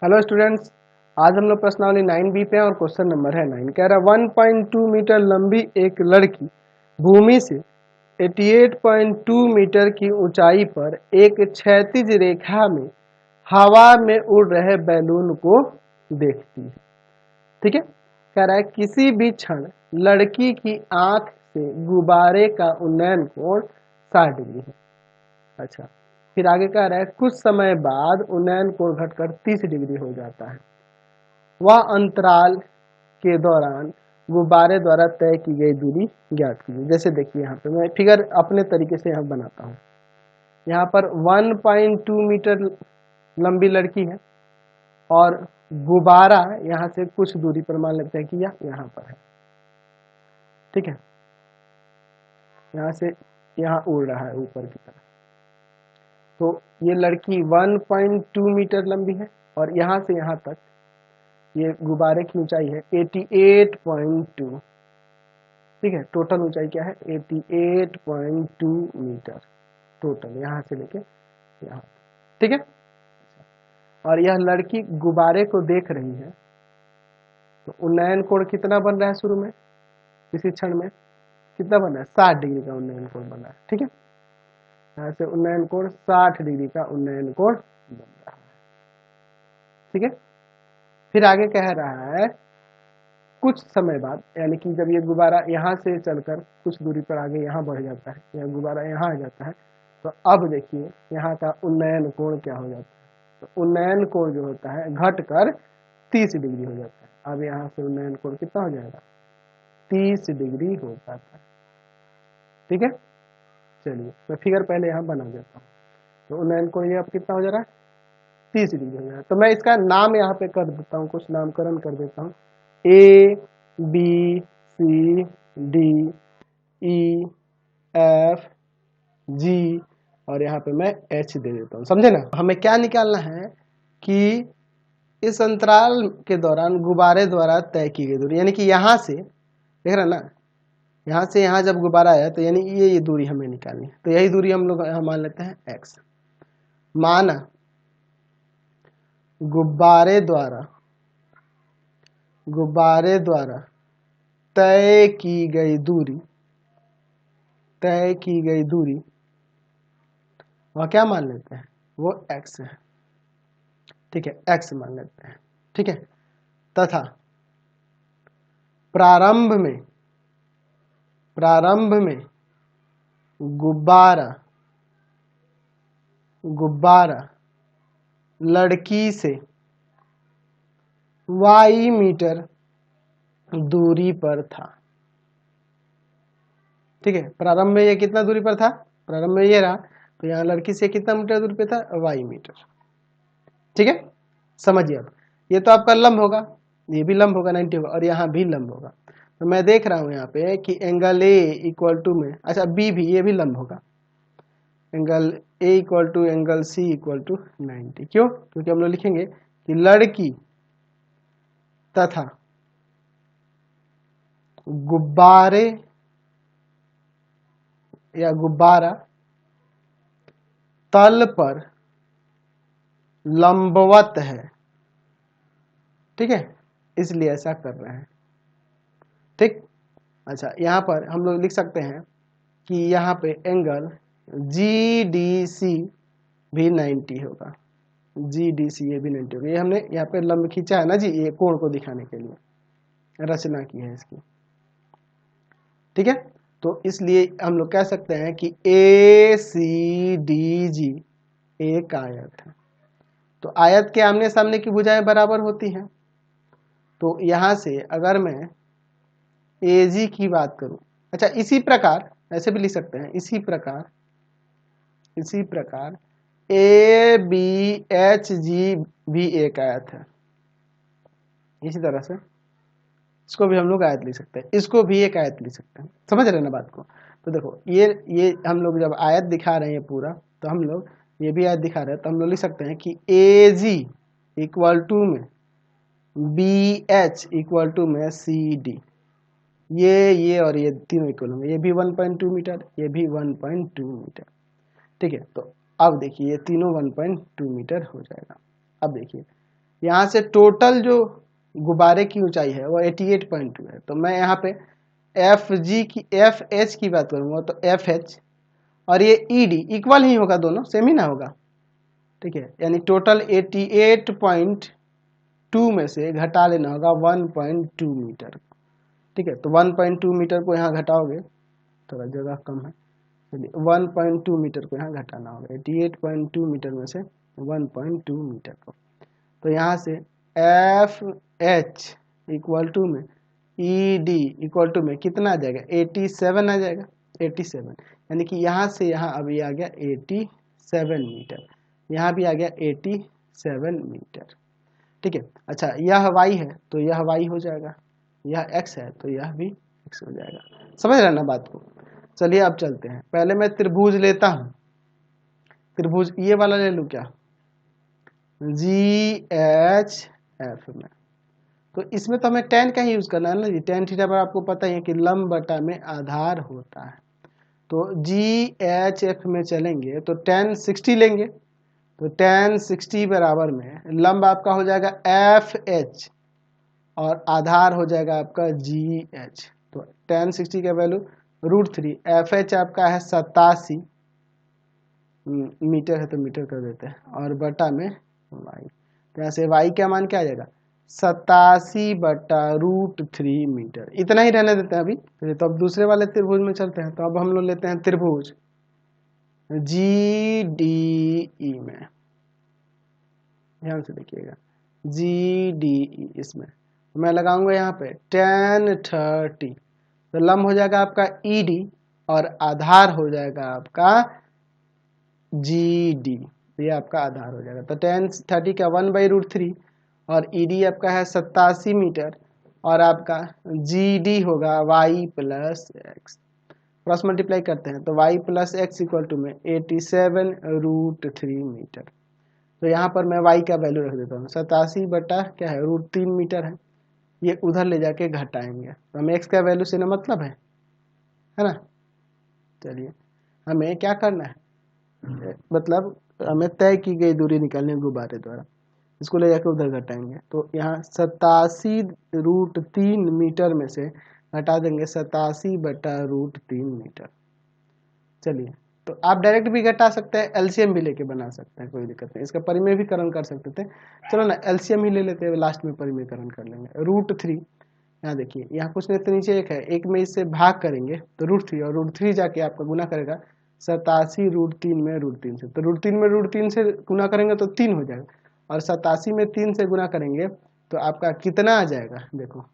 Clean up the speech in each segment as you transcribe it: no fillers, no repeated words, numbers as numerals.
Hello students, आज हम लोग प्रश्नावली 9B पे हैं और क्वेश्चन नंबर है 9। कह रहा है 1.2 मीटर लंबी एक लड़की भूमि से 88.2 मीटर की ऊंचाई पर एक क्षैतिज रेखा में हवा में उड़ रहे बैलून को देखती है। ठीक है, कह रहा है किसी भी क्षण लड़की की आंख से गुब्बारे का उन्नयन कोण 60 डिग्री है। अच्छा, फिर आगे कह रहा है कुछ समय बाद उन्नयन कोण घटकर 30 डिग्री हो जाता है। वह अंतराल के दौरान गुब्बारे द्वारा तय की गई दूरी ज्ञात कीजिए। जैसे देखिए यहाँ पे मैं फिगर अपने तरीके से यहाँ बनाता हूँ। यहाँ पर 1.2 मीटर लंबी लड़की है और गुब्बारा यहाँ से कुछ दूरी पर मान लेते हैं कि यहाँ पर है। ठीक है, यहाँ से यहाँ उड़ रहा है ऊपर की तरफ। तो ये लड़की 1.2 मीटर लंबी है और यहाँ से यहाँ तक ये गुब्बारे की ऊंचाई है 88.2। ठीक है, टोटल ऊंचाई क्या है 88.2 मीटर टोटल, यहाँ से लेके यहाँ। ठीक है, और यह लड़की गुब्बारे को देख रही है। तो उन्नयन कोण कितना बन रहा है शुरू में, इसी क्षण में कितना बन रहा है 60 डिग्री का उन्नयन कोण बन रहा है। ठीक है, यहाँ से उन्नयन कोण 60 डिग्री का उन्नयन कोण बन रहा है। ठीक है, फिर आगे कह रहा है कुछ समय बाद, यानी कि जब ये गुब्बारा यहाँ से चलकर कुछ दूरी पर आगे यहाँ बढ़ जाता है, यह गुब्बारा यहाँ आ जाता है, तो अब देखिए यहाँ का उन्नयन कोण क्या हो जाता है। तो उन्नयन कोण जो होता है घटकर 30 डिग्री हो जाता है। अब यहाँ से उन्नयन कोण कितना हो जाएगा 30 डिग्री हो जाता है। ठीक है, चलिए मैं फिगर पहले यहाँ बना देता हूँ। तो उन्नयन कोण ये अब कितना हो जा रहा है 30 डिग्री हो जा रहा है। तो मैं इसका नाम यहाँ पे कर देता हूँ, कुछ नामकरण कर देता हूँ। A B C D E F G और यहाँ पे मैं H दे देता हूँ। समझे ना, हमें क्या निकालना है कि इस अंतराल के दौरान गुब्बारे द्वारा तय की गई दूरी, यानी कि यहाँ से देख रहे ना, यहाँ से यहाँ जब गुब्बारा आया तो यानी ये दूरी हमें निकालनी है। तो यही दूरी हम लोग यहाँ मान लेते हैं x। माना गुब्बारे द्वारा तय की गई दूरी वह क्या मान लेते हैं, वो x है। ठीक है, x मान लेते हैं। ठीक है, तथा प्रारंभ में गुब्बारा लड़की से y मीटर दूरी पर था। ठीक है, प्रारंभ में ये कितना दूरी पर था, प्रारंभ में ये रहा, तो यहाँ लड़की से कितना मीटर दूरी पे था y मीटर। ठीक है, समझिए। अब ये तो आपका लंब होगा, ये भी लंब होगा 90 होगा और यहाँ भी लंब होगा। तो मैं देख रहा हूँ यहाँ पे कि एंगल ए इक्वल टू में, अच्छा बी भी, ये भी लंब होगा। Angle A equal to angle C equal to 90। क्यों, क्योंकि हम लोग लिखेंगे कि लड़की तथा गुब्बारा तल पर लंबवत है। ठीक है, इसलिए ऐसा कर रहे हैं। ठीक, अच्छा यहाँ पर हम लोग लिख सकते हैं कि यहाँ पे एंगल GDC भी 90 होगा। GDC ये भी 90 होगा। ये हमने यहाँ पे लंब खींचा है ना जी, ये कोण को दिखाने के लिए रचना की है इसकी। ठीक है, तो इसलिए हम लोग कह सकते हैं कि ACDG एक आयत है। तो आयत के आमने सामने की भुजाएं बराबर होती हैं। तो यहां से अगर मैं AG की बात करूं, अच्छा इसी प्रकार ऐसे भी लिख सकते हैं, इसी प्रकार ABHG भी एक आयत है। इसी तरह से इसको भी हम लोग आयत लिख सकते हैं, इसको भी एक आयत लिख सकते हैं। समझ रहे ना बात को। तो देखो ये हम लोग जब आयत दिखा रहे हैं पूरा, तो हम लोग ये भी आयत दिखा रहे हैं, तो हम लोग लिख सकते हैं कि AG इक्वल टू में BH इक्वल टू में CD, ये और ये तीनों इक्वल होंगे। ये भी 1.2 मीटर, ये भी 1.2 मीटर। ठीक है, तो अब देखिए ये तीनों 1.2 मीटर हो जाएगा। अब देखिए यहाँ से टोटल जो गुब्बारे की ऊंचाई है वो 88.2 है। तो मैं यहाँ पे एफ एच की बात करूंगा तो एफ एच और ये ई डी इक्वल ही होगा, दोनों सेम ही ना होगा, ठीक है। यानी टोटल 88.2 में से घटा लेना होगा 1.2 मीटर, ठीक है। तो 1.2 मीटर को यहाँ घटाओगे, थोड़ा जगह कम है, चलिए 1.2 मीटर को यहाँ घटाना होगा 88.2 मीटर में से 1.2 मीटर को। तो यहाँ से एफ एच इक्वल टू में ई डी इक्वल टू में कितना आ जाएगा 87 आ जाएगा, 87, यानी कि यहाँ से यहाँ अभी आ गया 87 मीटर, यहाँ भी आ गया 87 मीटर, ठीक है। अच्छा यह वाई है तो यह वाई हो जाएगा, यह एक्स है तो यह भी एक्स हो जाएगा, समझ रहे ना बात को। चलिए अब चलते हैं, पहले मैं त्रिभुज लेता हूँ, त्रिभुज ये वाला ले लूँ क्या, जी एच एफ में। तो इसमें तो हमें tan का ही यूज करना है ना जी, tan थीटा पर आपको पता ही है कि लंब बटा में आधार होता है। तो जी एच एफ में चलेंगे तो tan 60 लेंगे, तो tan 60 बराबर में लंब आपका हो जाएगा एफ एच और आधार हो जाएगा आपका जी एच। तो tan 60 का वैल्यू √3, एफ एच आपका है 87 मीटर है तो मीटर कर देते हैं, और बटा में वाई, तो यहाँ से वाई का मान क्या आ जाएगा 87/√3 मीटर। इतना ही रहने देते हैं अभी। तो अब दूसरे वाले त्रिभुज में चलते हैं। तो अब हम लोग लेते हैं त्रिभुज जी डी ई में, ध्यान से देखिएगा जी डी ई, इसमें मैं लगाऊंगा यहाँ पे tan 30, तो लंब हो जाएगा आपका ई डी और आधार हो जाएगा आपका जी डी, ये आपका आधार हो जाएगा। तो tan 30 का 1/√3 और ई डी आपका है 87 मीटर और आपका जी डी होगा y plus x, cross multiply करते हैं तो y plus x equal to में 87√3 मीटर। तो यहाँ पर मैं y का वैल्यू रख देता हूँ 87 बटा क्या है √3 मीटर है, ये उधर ले जाके घटाएंगे तो हमें x का वैल्यू से ना मतलब है ना। चलिए हमें क्या करना है, मतलब हमें तय की गई दूरी निकालनी है गुब्बारे द्वारा, इसको ले जाकर उधर घटाएंगे। तो यहाँ 87√3 मीटर में से घटा देंगे 87/√3 मीटर। चलिए तो आप डायरेक्ट भी घटा सकते हैं, एलसीएम भी लेके बना सकते हैं, कोई दिक्कत नहीं, इसका परिमेयीकरण कर सकते थे। चलो ना एलसीएम ही ले लेते हैं, लास्ट में परिमेयीकरण कर लेंगे। √3 यहाँ देखिए, यहाँ कुछ नहीं तो नीचे एक है, एक में इससे भाग करेंगे तो √3 और √3 जाके आपका गुना करेगा 87√3 में √3 से, तो √3 में √3 से गुना करेंगे तो 3 हो जाएगा, और 87 में 3 से गुना करेंगे तो आपका कितना आ जाएगा, देखो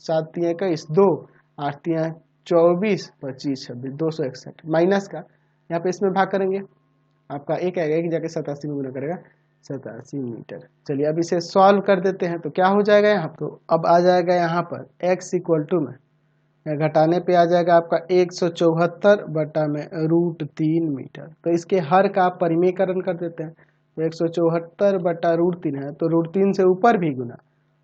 7 × 21, 2, 8 × 24, 25, 26, 261 माइनस का यहाँ पे इसमें भाग करेंगे आपका एक आएगा, एक जाके 87 में गुना करेगा 87 मीटर। चलिए अब इसे सॉल्व कर देते हैं तो क्या हो जाएगा यहाँ, तो अब आ जाएगा यहाँ पर x इक्वल टू में घटाने पे आ जाएगा आपका 174/√3 मीटर। तो इसके हर का परिमेयीकरण कर देते हैं तो 174/√3 है, तो √3 से ऊपर भी गुना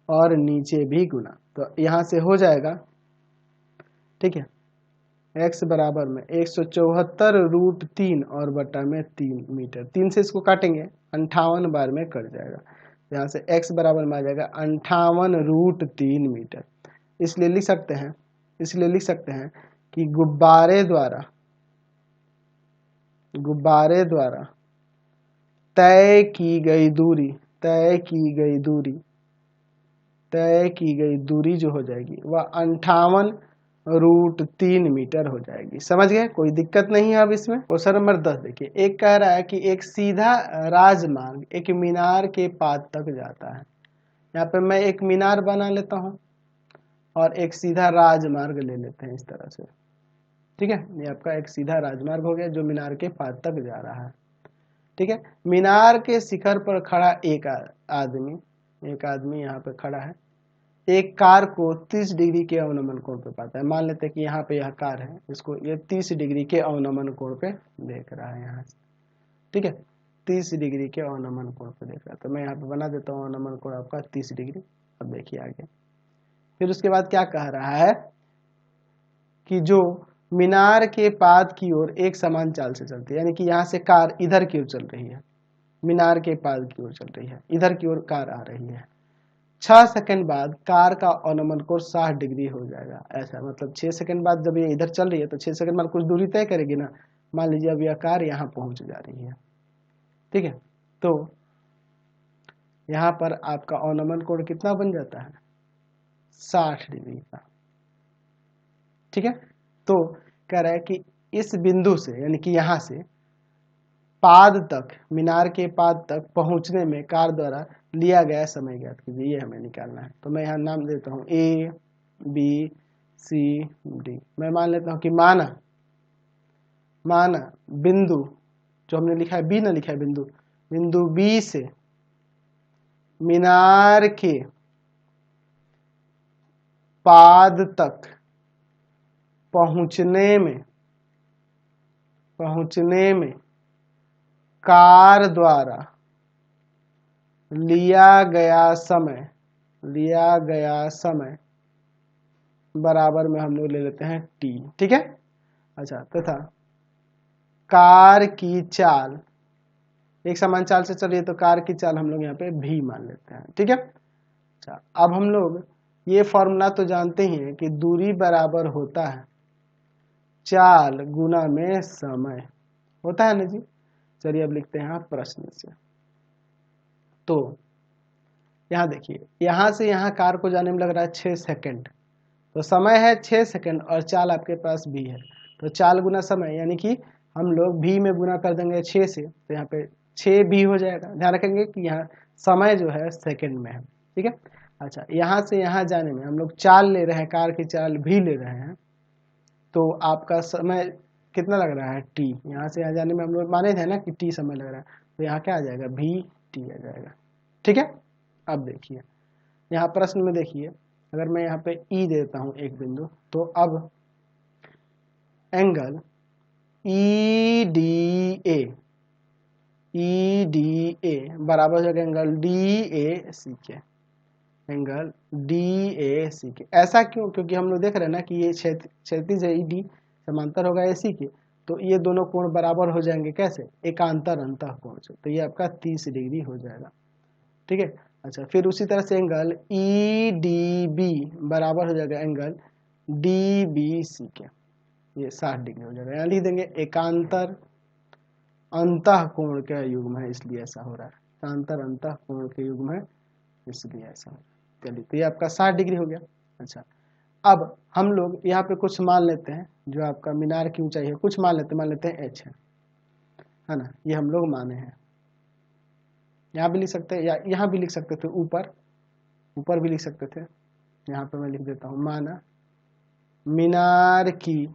और नीचे भी गुना, तो यहाँ से हो जाएगा, ठीक है, x बराबर में 174√3 और बटा में 3 मीटर, 3 से इसको काटेंगे 58 बार में कट जाएगा, यहाँ से x बराबर में आ जाएगा 58√3 मीटर। इसलिए लिख सकते हैं कि गुब्बारे द्वारा तय की गई दूरी जो हो जाएगी वह 58√3 मीटर हो जाएगी। समझ गए, कोई दिक्कत नहीं है। अब इसमें क्वेश्चन नंबर 10 देखिए, एक कह रहा है कि एक सीधा राजमार्ग एक मीनार के पाद तक जाता है। यहाँ पे मैं एक मीनार बना लेता हूँ और एक सीधा राजमार्ग ले लेते हैं इस तरह से, ठीक है। ये आपका एक सीधा राजमार्ग हो गया जो मीनार के पाद तक जा रहा है, ठीक है। मीनार के शिखर पर खड़ा एक आदमी यहाँ पे खड़ा है, एक कार को 30 डिग्री के अवनमन कोण पे पाता है। मान लेते हैं कि यहाँ पे यह कार है, इसको ये 30 डिग्री के अवनमन कोण पे देख रहा है यहाँ से, ठीक है, 30 डिग्री के अवनमन कोण पे देख रहा है। तो मैं यहाँ पे बना देता हूँ अवनमन कोण आपका 30 डिग्री। अब देखिए आगे, फिर उसके बाद क्या कह रहा है कि जो मीनार के पाद की ओर एक समान चाल से चलती है, यानी कि यहाँ से कार इधर की ओर चल रही है, मीनार के पास की ओर चल रही है, इधर की ओर कार आ रही है। 6 सेकंड बाद कार का अवनमन कोण 60 डिग्री हो जाएगा। ऐसा मतलब 6 सेकंड बाद जब ये इधर चल रही है तो 6 सेकंड बाद कुछ दूरी तय करेगी ना। मान लीजिए अब यह कार यहाँ पहुंच जा रही है, ठीक है, तो यहाँ पर आपका अवनमन कोण कितना बन जाता है, 60 डिग्री का, ठीक है। तो कह रहा है कि इस बिंदु से यानी कि यहाँ से पाद तक, मीनार के पाद तक पहुंचने में कार द्वारा लिया गया समय ज्ञात कीजिए, ये हमें निकालना है। तो मैं यहाँ नाम देता हूँ ए बी सी डी। मैं मान लेता हूँ कि माना बिंदु जो हमने लिखा है बी ना लिखा है, बिंदु बी से मीनार के पाद तक पहुंचने में कार द्वारा लिया गया समय बराबर में हम लोग ले लेते हैं टी, ठीक है। अच्छा, तथा कार की चाल, एक समान चाल से चलिए तो कार की चाल हम लोग यहाँ पे भी मान लेते हैं, ठीक है। अच्छा, अब हम लोग ये फॉर्मूला तो जानते ही हैं कि दूरी बराबर होता है चाल गुना में समय, होता है ना जी। चलिए अब लिखते हैं प्रश्न से। तो यहाँ देखिए, यहाँ से यहाँ कार को जाने में लग रहा है 6 सेकंड, तो समय है 6 सेकंड और चाल आपके पास भी है, तो चाल गुना समय यानी कि हम लोग भी में गुना कर देंगे 6 से, तो यहाँ पे 6 भी हो जाएगा। ध्यान रखेंगे कि यहाँ समय जो है सेकंड में है, ठीक है। अच्छा, यहाँ से यहाँ जाने में हम लोग चाल ले रहे हैं, कार की चाल भी ले रहे हैं, तो आपका समय कितना लग रहा है टी। यहाँ से यहाँ जाने में हम लोग माने थे ना कि टी समय लग रहा है, तो यहाँ क्या आ जाएगा भी टी आ जाएगा, ठीक है। अब देखिए यहाँ प्रश्न में देखिए, अगर मैं यहाँ पे ई देता हूँ एक बिंदु, तो अब एंगल ई डी ए बराबर हो जाएगा एंगल डी ए सी के, एंगल डी ए सी के। ऐसा क्यों, क्योंकि हम लोग देख रहे हैं ना कि ये क्षैतिज है, ई डी समांतर होगा ए सी के, तो ये दोनों कोण बराबर हो जाएंगे कैसे, एकांतर अंतः कोण से, तो ये आपका 30 डिग्री हो जाएगा, ठीक है। अच्छा, फिर उसी तरह से एंगल ई डी बी बराबर हो जाएगा एंगल डी बी सी के, ये 60 डिग्री हो जाएगा। यहाँ लिख देंगे एकांतर अंतः कोण का युग्म है, इसलिए ऐसा हो रहा है, एकांतर अंतः कोण के युग्म है इसलिए ऐसा हो रहा है। चलिए, तो ये आपका 60 डिग्री हो गया। अच्छा, अब हम लोग यहाँ पे कुछ मान लेते हैं, जो आपका मीनार की ऊंचाई है कुछ मान लेते हैं एच है ना, ये हम लोग माने हैं। यहाँ भी लिख सकते हैं या यहाँ भी लिख सकते थे, ऊपर भी लिख सकते थे। यहाँ पे मैं लिख देता हूँ माना मीनार की,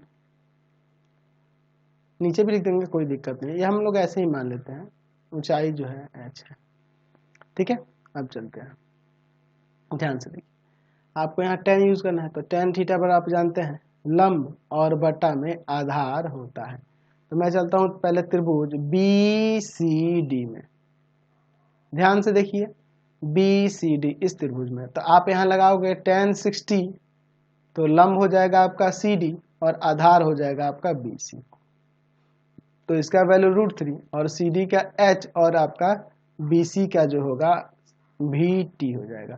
नीचे भी लिख देंगे कोई दिक्कत नहीं, ये हम लोग ऐसे ही मान लेते हैं, ऊंचाई जो है एच है, ठीक है। अब चलते हैं, ध्यान से देखिए, आपको यहाँ टेन यूज करना है, तो टेन थीटा पर आप जानते हैं लंब और बटा में आधार होता है। तो मैं चलता हूँ पहले त्रिभुज बी सी डी में, ध्यान से देखिए बी सी डी इस त्रिभुज में, तो आप यहाँ लगाओगे टेन 60, तो लंब हो जाएगा आपका सी डी और आधार हो जाएगा आपका बी सी, तो इसका वैल्यू √3 और सी डी का एच और आपका बी सी का जो होगा वी टी हो जाएगा।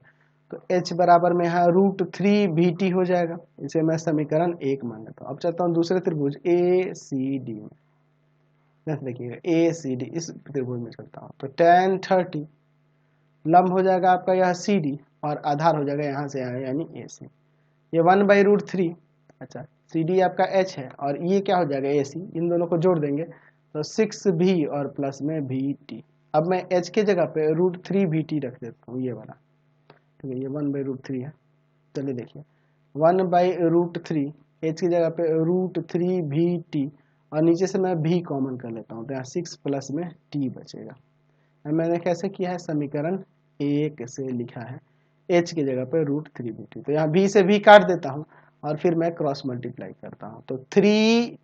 तो h बराबर में यहाँ √3 VT हो जाएगा, इसे मैं समीकरण 1 मान लेता हूँ। अब चलता हूँ दूसरे त्रिभुज ए सी डी में, देखिएगा ए सी डी इस त्रिभुज में चलता हूँ, तो tan 30 लंब हो जाएगा आपका यह सी डी और आधार हो जाएगा यहाँ से यहाँ यानी ए सी, ये 1/√3। अच्छा, सी डी आपका h है और ये क्या हो जाएगा ए सी, इन दोनों को जोड़ देंगे तो 6V और प्लस में VT। अब मैं h के जगह पे √3 VT रख देता हूँ, ये वाला, ठीक है, ये 1/√3 है। चलिए देखिए 1/√3 h की जगह पे √3 VT और नीचे से मैं v कॉमन कर लेता हूँ, तो यहाँ 6 प्लस में t बचेगा। मैंने कैसे किया है, समीकरण 1 से लिखा है h की जगह पे √3 VT, तो यहाँ v से v काट देता हूँ और फिर मैं क्रॉस मल्टीप्लाई करता हूँ, तो 3t,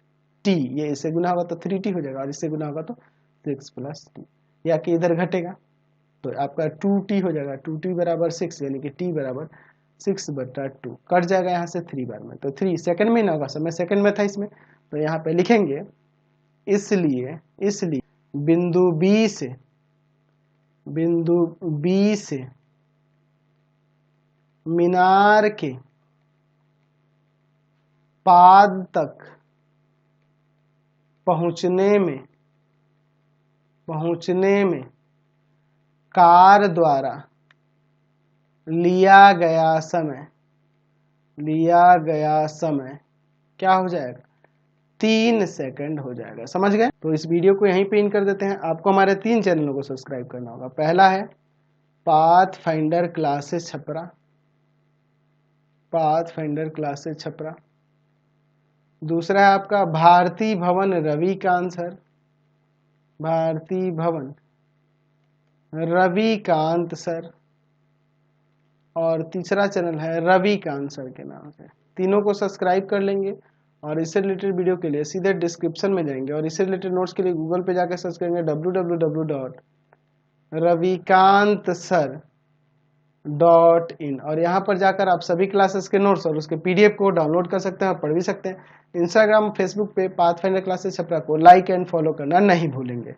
ये इससे गुना होगा तो 3t हो जाएगा और इससे गुना होगा तो 6 प्लस t, या कि इधर घटेगा तो आपका 2t हो जाएगा, 2t बराबर 6 यानी कि t बराबर 6/2 कट जाएगा यहाँ से 3 बार में, तो 3 सेकंड में ना होगा, समय सेकंड में था इसमें, तो यहाँ पे लिखेंगे इसलिए बिंदु B से बिंदु बी से मीनार के पाद तक पहुंचने में कार द्वारा लिया गया समय क्या हो जाएगा? 3 सेकंड हो जाएगा। समझ गए? तो इस वीडियो को यहीं पे इन कर देते हैं। आपको हमारे 3 चैनलों को सब्सक्राइब करना होगा। पहला है पाथफाइंडर क्लासेस छपरा। दूसरा है आपका भारती भवन रविकांत सर। और तीसरा चैनल है रविकांत सर के नाम से। तीनों को सब्सक्राइब कर लेंगे और इससे रिलेटेड वीडियो के लिए सीधे डिस्क्रिप्शन में जाएंगे और इससे रिलेटेड नोट्स के लिए गूगल पे जाकर सर्च करेंगे www.ravikantsir.in और यहाँ पर जाकर आप सभी क्लासेस के नोट्स और उसके पीडीएफ को डाउनलोड कर सकते हैं और पढ़ भी सकते हैं। इंस्टाग्राम फेसबुक पे पाथफाइंडर क्लासेस छपरा को लाइक एंड फॉलो करना नहीं भूलेंगे।